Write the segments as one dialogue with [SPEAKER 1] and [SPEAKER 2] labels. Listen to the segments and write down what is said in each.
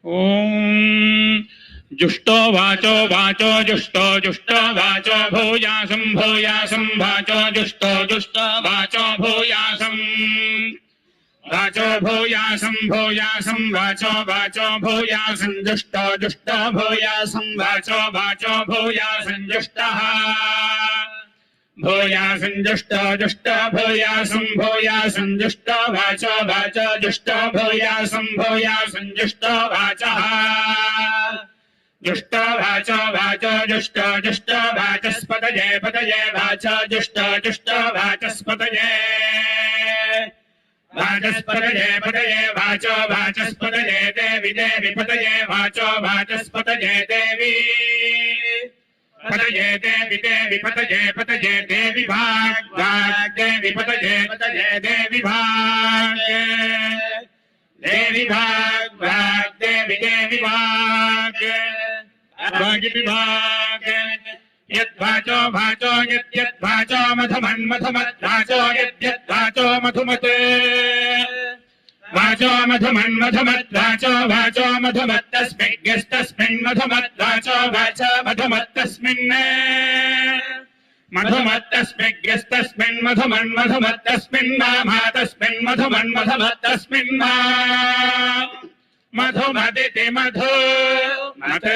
[SPEAKER 1] ओम जुष्टो वाचो वाचो जुष्टो जुष्टो वाचो भूयासं भूयासं वाचो जुष्टो जुष्टो वाचो भूयासं वाचो भूयासं भूयासं वाचो वाचो भूयासं जुष्टो जुष्टो भूयासं वाचो वाचो भूयासं जुष्टः भूयासं जुष्टो जुष्टो भूयासं भूयासं जुष्टो वाचो वाचो जुष्टो भूयासं भूयासं जुष्टो वाचः जुष्टो वाचो वाचो जुष्टो जुष्टो वाचस्पतये पतये वाचो जुष्टो जुष्टो वाचस्पतये वाचस्पतये पतये वाचो वाचस्पतये देवी देवी पतये वाचो वाचस्पतये देवी पतये देवी देवी पतये पतये देवी भाग भाग देवी पतये पतये देवी भाग देवी भाग भाग देवी देवी भाग भाग विभाग यद्वाचो भाचो यद्वाचो मधुमन्मधुमद्वाचो यद्वाचो मधुमते वाचो मधुमन्मधुमद्वाचो वाचो मधुमत्तस्मिन् मधुमद्वाचो वाचो मधुमत्तस्मिन् मधुमत्तस्मिन् मधुमन्मधुमत्तस्मिन् मातस्मिन् मधुमन्मधुमत्तस्मिन् मधुमदिति मधु मत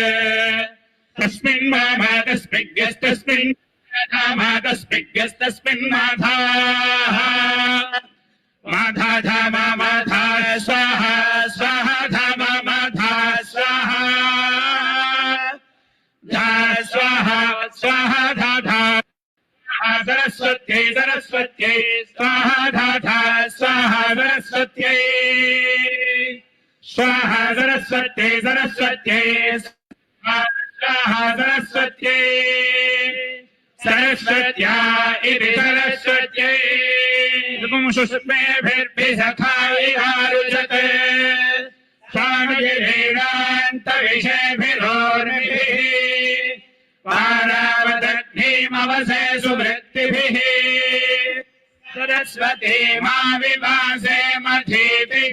[SPEAKER 1] तस्मिन् मातस्मिन् मातस्मिन् माधाः माधा धामा माधा स्वाहा स्वाहा धामा माधा स्वाहा धा स्वाहा स्वाहा धा धा सरस्वत्यै सरस्वत्यै स्वाहा धा धा स्वाहा सरस्वत्यै स्वाहा सरस्वत्यै सरस्वत्यै स्वाहा सरस्वत्यै सरस्वत्या इति सरस्वत्यै पुंसुस्मेभिर्भिसखाविहारुजते स्वामिभिरान्तविषयभिरोर्मिभिः पारावदग्निमवसे सुवृत्तिभिः सरस्वती मा विभासे मधीभिः